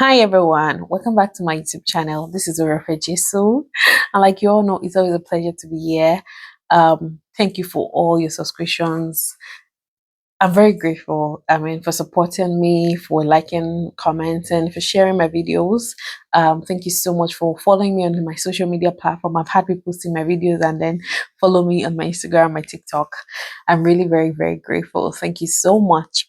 Hi everyone, welcome back to my YouTube channel. This is Ircc, and like you all know, it's always a pleasure to be here. Thank you for all your subscriptions. I'm very grateful. For supporting me, for liking, commenting, for sharing my videos. Thank you so much for following me on my social media platform. I've had people see my videos and then follow me on my Instagram, my TikTok. I'm really very grateful. Thank you so much.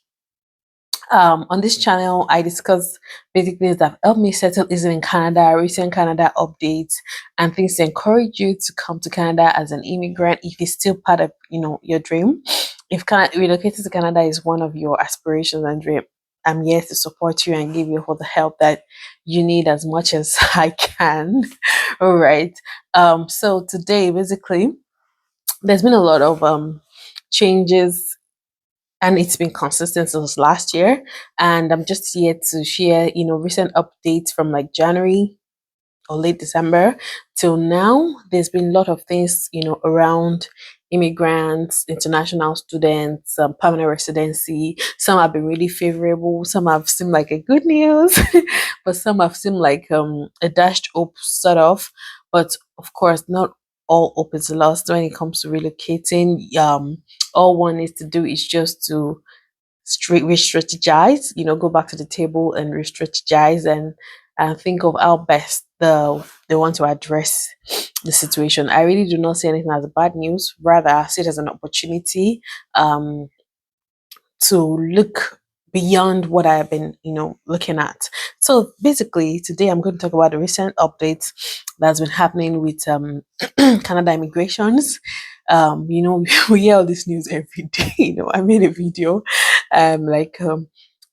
On this channel, I discuss basic things that help me settle easily in Canada, recent Canada updates, and things to encourage you to come to Canada as an immigrant if it's still part of your dream. If relocating to Canada is one of your aspirations and dream, I'm here to support you and give you all the help that you need as much as I can. All right. So today, basically, there's been a lot of changes and it's been consistent since last year. And I'm just here to share, recent updates from like January or late December till now. There's been a lot of things, around immigrants, international students, permanent residency. Some have been really favorable. Some have seemed like a good news, but some have seemed like a dashed hope sort of. But of course, not all hope is lost when it comes to relocating. All one needs to do is just to re-strategize, go back to the table and re-strategize and think of how best they want to address the situation. I really do not see anything as bad news. Rather, I see it as an opportunity um, to look beyond what I've been, looking at. So basically, today I'm going to talk about the recent updates that's been happening with Canada immigrations. We hear all this news every day. I made a video,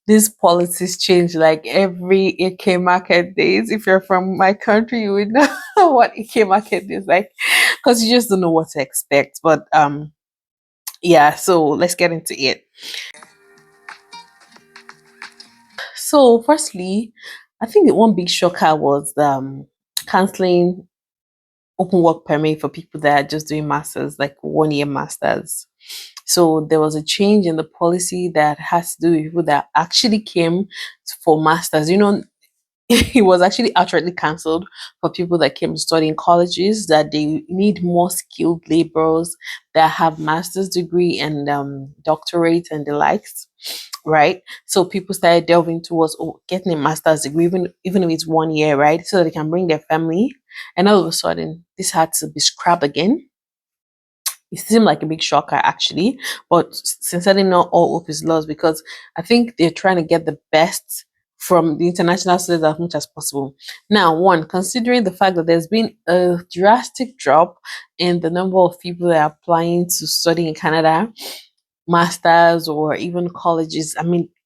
these policies change like every AK market days. If you're from my country, you would know what AK market is like, because you just don't know what to expect. But yeah, so let's get into it. So, firstly, I think the one big shocker was canceling open work permit for people that are just doing masters, like 1 year masters. So there was a change in the policy that has to do with people that actually came for masters. It was actually outrightly cancelled for people that came to study in colleges, that they need more skilled laborers that have master's degree and doctorate and the likes, right? So people started delving towards getting a master's degree, even if it's 1 year, right? So that they can bring their family. And all of a sudden, this had to be scrapped again. It seemed like a big shocker, actually, but sincerely, not all hope is lost, because I think they're trying to get the best from the international students as much as possible. Now, one, considering the fact that there's been a drastic drop in the number of people that are applying to study in Canada, masters or even colleges,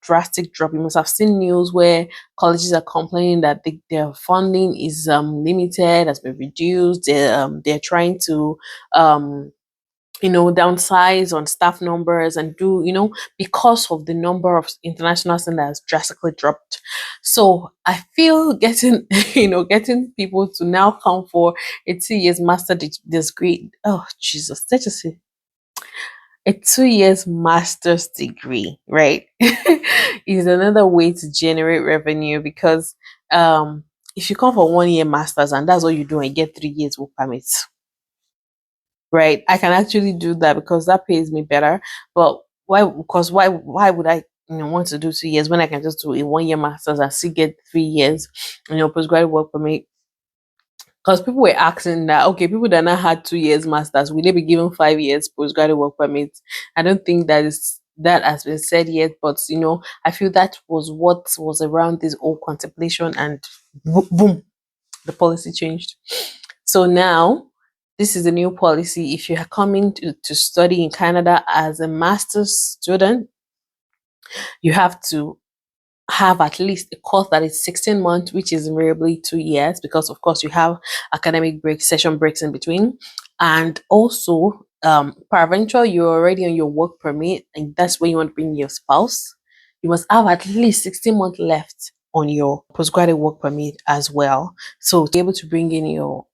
drastic drop. You must have seen news where colleges are complaining that their funding is limited, has been reduced. They're trying to downsize on staff numbers and do, because of the number of international students has drastically dropped. So I feel getting, getting people to now come for a 2 years master degree. Oh, Jesus, let's just say a 2 years master's degree, right? Is another way to generate revenue, because if you come for 1 year masters and that's all you do and you get 3 years work permits, right? I can actually do that because that pays me better. But why? Because why would I want to do 2 years when I can just do a 1 year masters and still get 3 years, postgraduate work permit? Because people were asking that, okay, people that now had 2 years masters, will they be given 5 years postgraduate work permit? I don't think that has been said yet, but I feel that was what was around this whole contemplation, and boom, the policy changed. So now, this is a new policy. If you are coming to study in Canada as a master's student, you have to have at least a course that is 16 months, which is invariably 2 years, because of course you have academic breaks, session breaks in between. And also, peradventure, you're already on your work permit, and that's when you want to bring your spouse. You must have at least 16 months left on your postgraduate work permit as well. So to be able to bring in your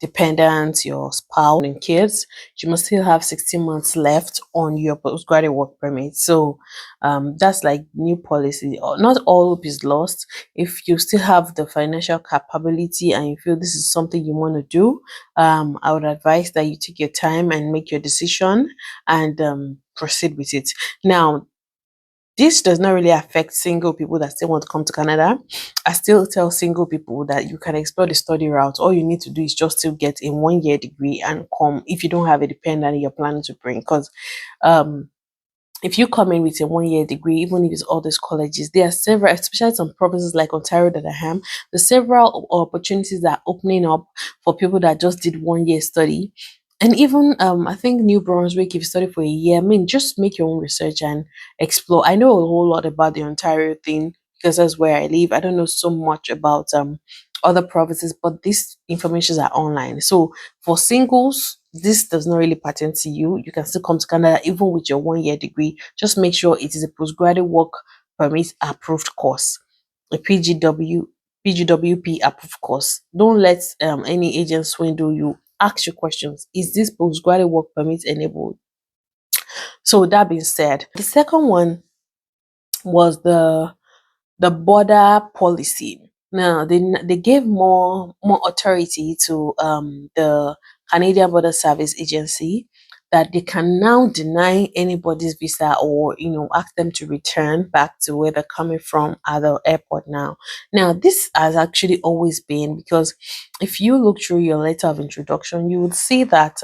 dependents, your spouse and kids, you must still have 16 months left on your postgraduate work permit. So that's like new policy. Not all hope is lost. If you still have the financial capability and you feel this is something you want to do, I would advise that you take your time and make your decision and proceed with it. Now, this does not really affect single people that still want to come to Canada. I still tell single people that you can explore the study route. All you need to do is just to get a 1 year degree and come if you don't have a dependent you're planning to bring. Because um, if you come in with a 1 year degree, even if it's all these colleges, there are several, especially some provinces like Ontario that I am, there's several opportunities that are opening up for people that just did 1 year study. And even I think New Brunswick, if you study for a year, I mean, just make your own research and explore. I know a whole lot about the Ontario thing because that's where I live. I don't know so much about other provinces, but these informations are online. So for singles, this does not really pertain to you. You can still come to Canada even with your 1 year degree. Just make sure it is a postgraduate work permit approved course, a PGWP approved course. Don't let any agent swindle you. Ask your questions. Is this postgraduate work permit enabled? So that being said, the second one was the border policy. Now they gave more authority to the Canadian Border Service Agency that they can now deny anybody's visa or ask them to return back to where they're coming from at the airport now. Now this has actually always been because if you look through your letter of introduction, you would see that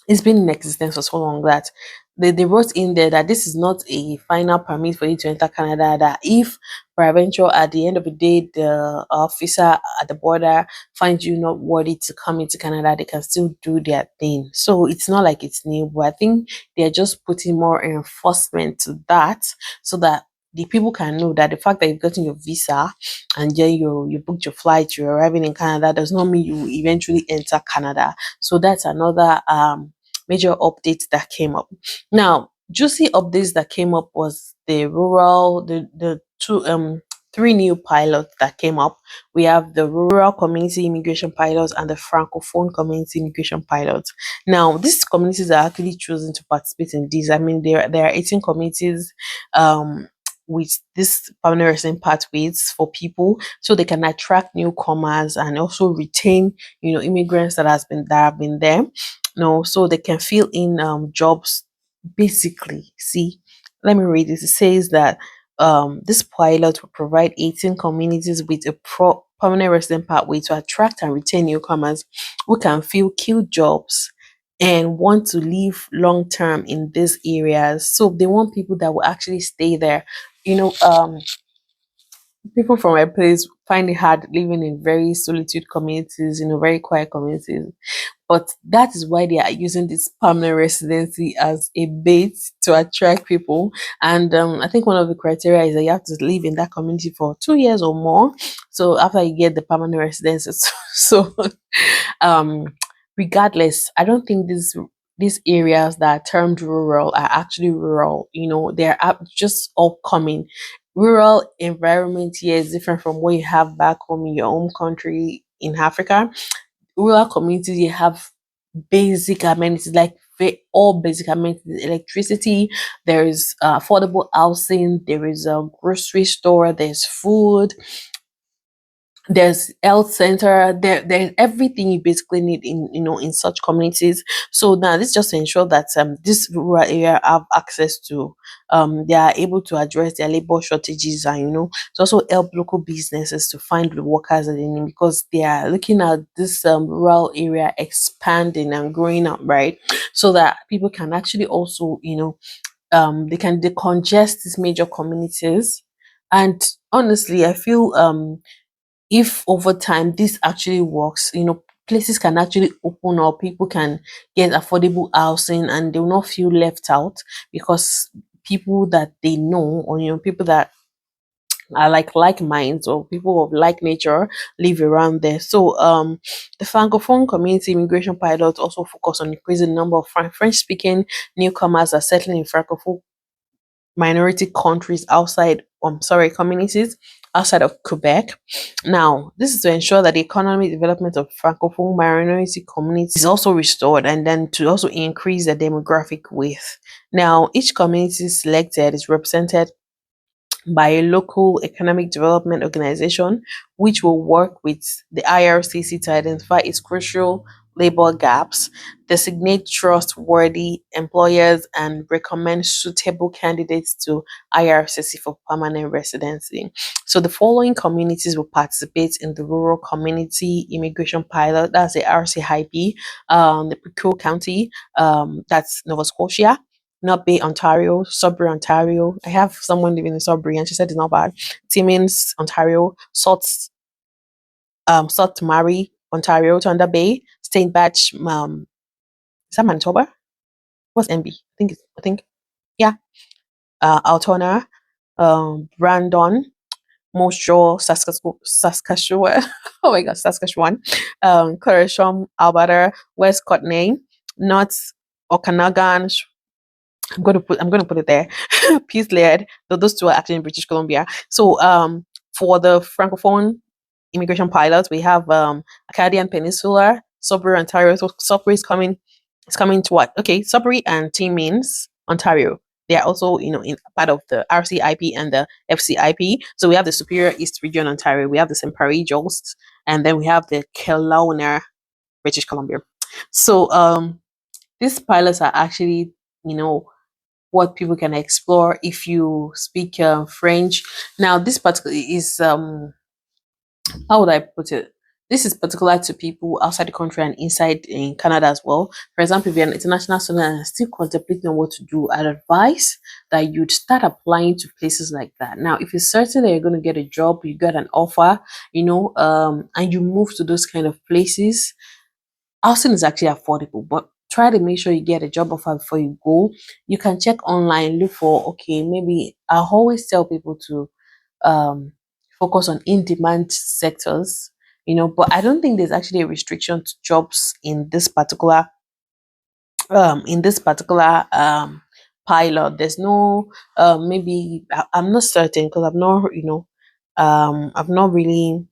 it's been in existence for so long that they wrote in there that this is not a final permit for you to enter Canada. That if peradventure at the end of the day the officer at the border finds you not worthy to come into Canada, they can still do their thing. So it's not like it's new, but I think they're just putting more enforcement to that so that the people can know that the fact that you've gotten your visa and then you booked your flight, you're arriving in Canada does not mean you eventually enter Canada. So that's another major updates that came up. Now, juicy updates that came up was the two three new pilots that came up. We have the rural community immigration pilots and the francophone community immigration pilots. Now, these communities are actually choosing to participate in these. I mean, there are 18 communities with this permanent resident pathways for people so they can attract newcomers and also retain immigrants that have been there, so they can fill in jobs. Basically, see, let me read this. It says that this pilot will provide 18 communities with a permanent resident pathway to attract and retain newcomers who can fill key jobs and want to live long term in these areas. So they want people that will actually stay there. you know um People from my place find it hard living in very solitude communities, very quiet communities. But that is why they are using this permanent residency as a bait to attract people. And I think one of the criteria is that you have to live in that community for 2 years or more. So after you get the permanent residency, so um, regardless, I don't think these areas that are termed rural are actually rural. They're just upcoming. Rural environment here is different from what you have back home in your home country in Africa. Rural communities, you have basic amenities like all basic amenities: electricity, there is affordable housing, there is a grocery store, there's food, there's health center, there's everything you basically need in such communities. So now this just to ensure that this rural area have access to they are able to address their labor shortages, and to also help local businesses to find the workers that they need, because they are looking at this rural area expanding and growing up, right? So that people can actually also they can decongest these major communities. And honestly, I feel if over time this actually works, places can actually open up, people can get affordable housing and they will not feel left out, because people that they know, or people that are like minds or people of like nature live around there. So the francophone community immigration pilots also focus on increasing the number of French speaking newcomers are settling in francophone minority countries outside, sorry, communities outside of Quebec. Now, this is to ensure that the economic development of francophone minority communities is also restored, and then to also increase the demographic width. Now, each community selected is represented by a local economic development organization, which will work with the IRCC to identify its crucial labor gaps, designate trustworthy employers, and recommend suitable candidates to IRCC for permanent residency. So the following communities will participate in the Rural Community Immigration Pilot. That's the RCIP, the Picou County, that's Nova Scotia. Not Bay, Ontario, Sudbury, Ontario. I have someone living in Sudbury and she said it's not bad. Timmins, Ontario, Sault Mary, Ontario, Thunder Bay, St. Batch, is that Manitoba? What's MB? Yeah. Altona, Brandon, Moose Jaw, Saskatchewan. Oh my god, Saskatchewan. Clarisham, Alberta, West Courtenay, North Okanagan, I'm gonna put it there. Peace layered. So those two are actually in British Columbia. So for the francophone immigration pilots, we have Acadian Peninsula, Sudbury, Ontario. So Sudbury is coming. It's coming to what? Okay, Sudbury and Timmins, Ontario. They are also, in part of the RCIP and the FCIP. So we have the Superior East Region, Ontario. We have the St. Paris Jost, and then we have the Kelowna, British Columbia. So these pilots are actually, what people can explore if you speak French. Now, this particular is how would I put it? This is particular to people outside the country and inside in Canada as well. For example, if you're an international student and still contemplating on what to do, I'd advise that you'd start applying to places like that. Now, if you're certain that you're going to get a job, you get an offer, and you move to those kind of places, housing is actually affordable, but try to make sure you get a job offer before you go. You can check online, look for, okay, maybe I always tell people to um focus on in-demand sectors, but I don't think there's actually a restriction to jobs in this particular pilot. There's no maybe I'm not certain because I've not really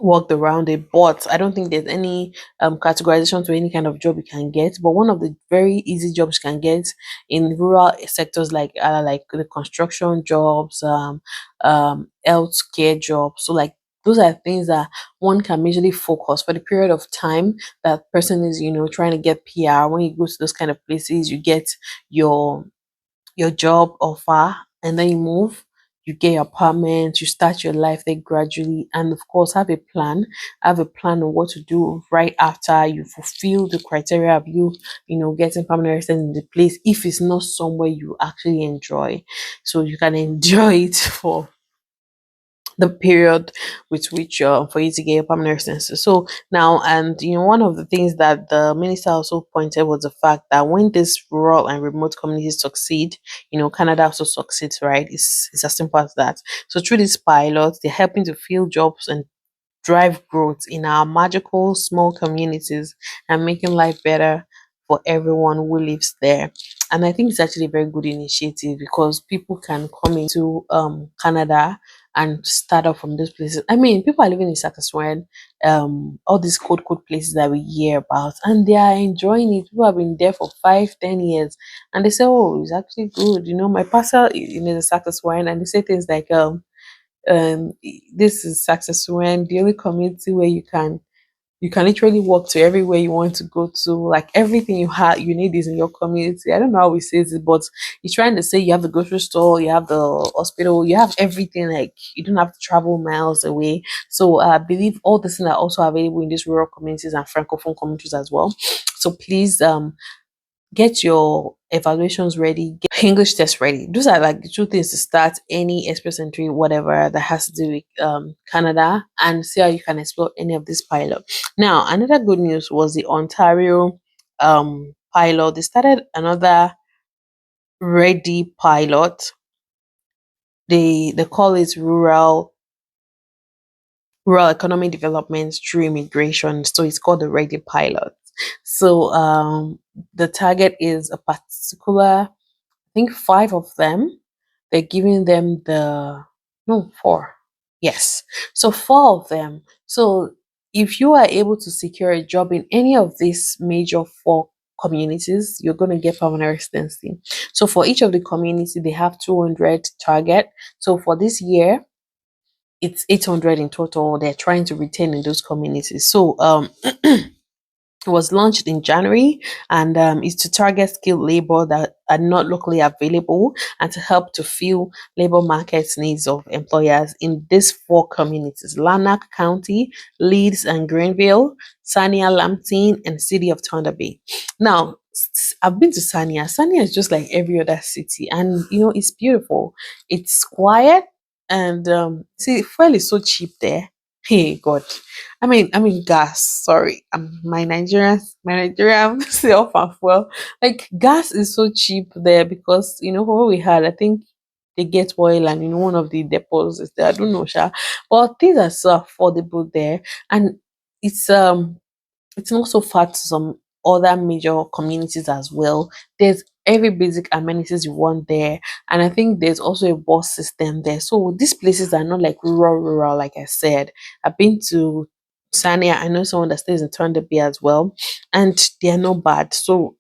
worked around it, but I don't think there's any categorization to any kind of job you can get. But one of the very easy jobs you can get in rural sectors like the construction jobs, healthcare jobs. So like those are things that one can majorly focus for the period of time that person is trying to get PR. When you go to those kind of places, you get your your job offer, and then you move, you get your apartment, you start your life there gradually, and of course have a plan of what to do right after you fulfill the criteria of getting permanent residence in the place, if it's not somewhere you actually enjoy, so you can enjoy it for the period with which for you to get your permanent residency. So now, and one of the things that the minister also pointed was the fact that when these rural and remote communities succeed, Canada also succeeds, right? It's as simple as that. So through these pilots, they're helping to fill jobs and drive growth in our magical small communities and making life better for everyone who lives there. And I think it's actually a very good initiative because people can come into Canada and start off from those places. I mean, people are living in Saskatchewan, all these cold places that we hear about, and they are enjoying it. People have been there for 5, 10 years, and they say, "Oh, it's actually good." My pastor, is Saskatchewan, and they say things like, um this is success when the only community where you can literally walk to everywhere you want to go to, like everything you need is in your community. I don't know how we say it, but he's trying to say you have the grocery store, you have the hospital, you have everything, like you don't have to travel miles away. So I believe all the things are also available in these rural communities and francophone communities as well. So please get your evaluations ready, get English test ready. Those are like the two things to start any express entry, whatever that has to do with Canada, and see how you can explore any of this pilot. Now, another good news was the Ontario pilot. They started another ready pilot. They call it rural economic development through immigration. So it's called the ready pilot. So the target is a particular think five of them, they're giving them the, no, four. Yes. So four of them. So if you are able to secure a job in any of these major four communities, you're going to get permanent residency. So for each of the community, they have 200 target. So for this year, it's 800 in total. They're trying to retain in those communities. So it was launched in January and is to target skilled labor that are not locally available and to help to fill labor markets needs of employers in these four communities: Lanark County, Leeds and Greenville, Sania, Lambton, and City of Thunder Bay. Now, I've been to Sania. Sania is just like every other city, and it's beautiful. It's quiet, and see, fuel is so cheap there. Hey God, I mean gas. Sorry, my Nigerian self as well. Like gas is so cheap there because what we had, I think they get oil and one of the depots is there. I don't know, sha, but things are so affordable there, and it's um it's not so far to some other major communities as well. There's every basic amenities you want there, and I think there's also a bus system there. So these places are not like rural, like I said. I've been to Sania. I know someone that stays in Thunder Bay as well, and they are not bad. So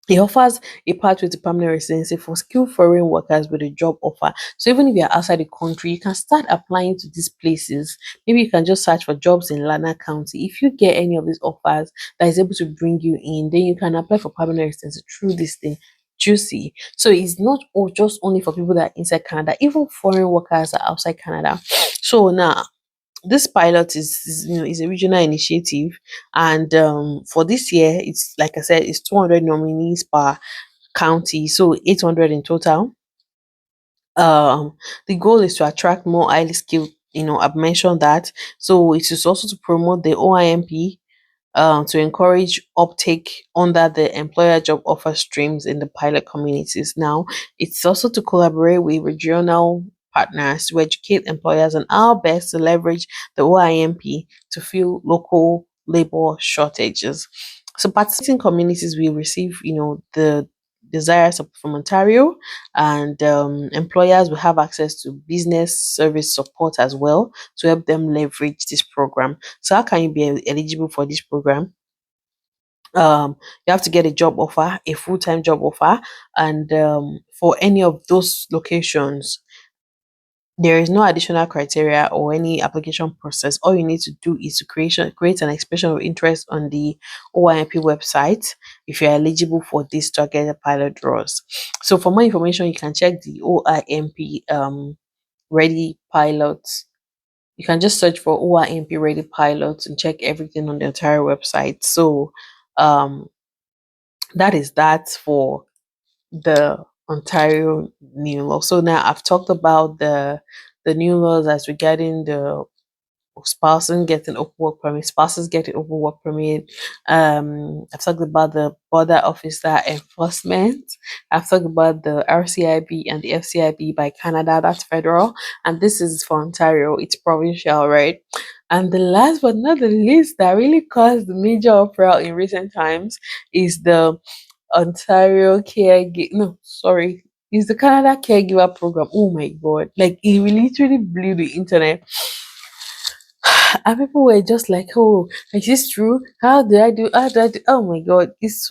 it offers a pathway to permanent residency for skilled foreign workers with a job offer. So even if you're outside the country, you can start applying to these places. Maybe you can just search for jobs in Lana County. If you get any of these offers that is able to bring you in, then you can apply for permanent residency through this thing. Juicy. So it's not just only for people that are inside Canada, even foreign workers are outside Canada. So now this pilot is a regional initiative, and for this year, it's like I said, it's 200 nominees per county, so 800 in total. The goal is to attract more highly skilled, I've mentioned that. So it is also to promote the OIMP, to encourage uptake under the employer job offer streams in the pilot communities. Now, it's also to collaborate with regional partners to educate employers on how best to leverage the OIMP to fill local labor shortages. So, participating communities will receive, the desired support from Ontario, and employers will have access to business service support as well to help them leverage this program. So how can you be eligible for this program? You have to get a job offer, a full-time job offer, and for any of those locations, there is no additional criteria or any application process. All you need to do is to create an expression of interest on the OIMP website if you're eligible for these targeted pilot draws. So for more information, you can check the OIMP ready pilots. You can just search for OIMP ready pilots and check everything on the entire website. So um that is that for the Ontario new law. So now I've talked about the new laws as regarding the spouses getting open work permit, spouses getting open work permit. I've talked about the border officer enforcement. I've talked about the RCIB and the FCIB by Canada, that's federal, and this is for Ontario, it's provincial, right? And the last but not the least that really caused major uproar in recent times is the Ontario caregiver. No, sorry. It's the Canada Caregiver Program. Oh my god. Like it literally blew the internet. And people were just like, oh, is this true? How do I do? Oh my god. It's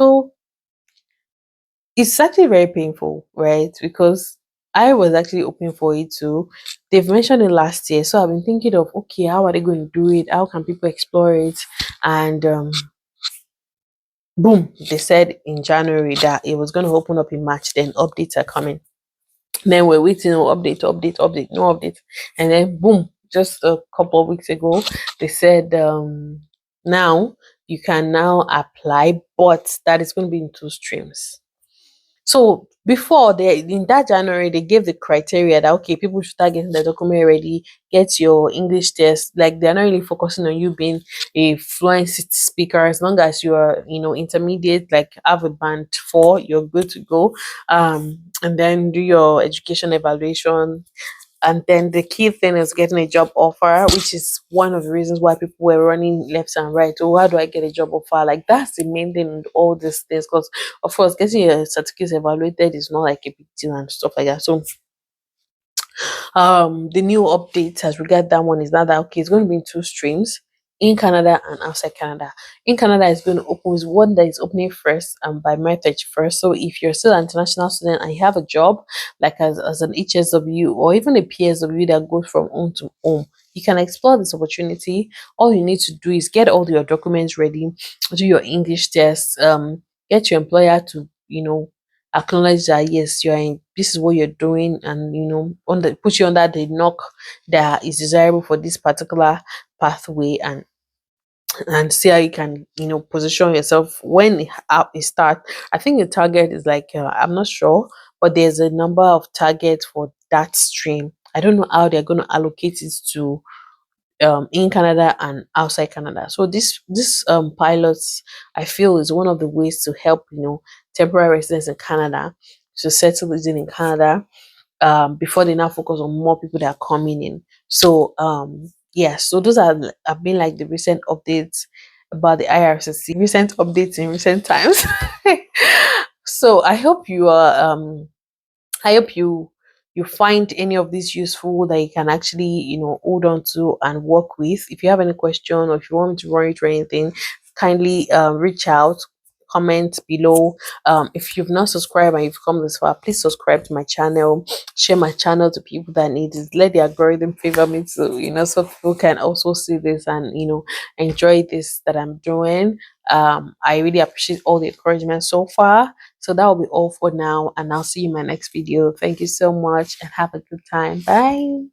actually very painful, right? Because I was actually hoping for it too. They've mentioned it last year. So I've been thinking of, okay, how are they going to do it? How can people explore it? And boom, they said in January that it was going to open up in March, then updates are coming. Then we're waiting, oh, update, no update. And then boom, just a couple of weeks ago, they said now you can now apply, but that is going to be in two streams. So before they in that January they gave the criteria that okay, people should start getting the document ready, get your English test. Like they're not really focusing on you being a fluent speaker. As long as you are, intermediate, like have a band 4, you're good to go. And then do your education evaluation, And then the key thing is getting a job offer, which is one of the reasons why people were running left and right. Oh, how do I get a job offer? Like that's the main thing in all these things. Because of course, getting your certificates evaluated is not like a big deal and stuff like that. So the new update as regard that one is now that okay, it's going to be in two streams, in Canada and outside Canada. In Canada is going to open is one that is opening first and by May 31st. So if you're still an international student and you have a job like as an HSW or even a PSW that goes from home to home, you can explore this opportunity. All you need to do is get all your documents ready, do your English test, get your employer to acknowledge that yes, you're in this is what you're doing, and on the put you under the knock that is desirable for this particular pathway, and see how you can position yourself when it start. I think the target is like I'm not sure, but there's a number of targets for that stream. I don't know how they're going to allocate it to in Canada and outside Canada. So this pilots I feel is one of the ways to help temporary residents in Canada to settle living in Canada before they now focus on more people that are coming in. So yeah, so those have been like the recent updates about the IRCC, recent updates in recent times. So I hope you find any of these useful that you can actually hold on to and work with. If you have any question or if you want me to run you through anything, kindly reach out, comment below. If you've not subscribed and you've come this far, please subscribe to my channel, share my channel to people that need it, let the algorithm favor me to so people can also see this and enjoy this that I'm doing. I really appreciate all the encouragement so far. So that will be all for now, and I'll see you in my next video. Thank you so much and have a good time. Bye.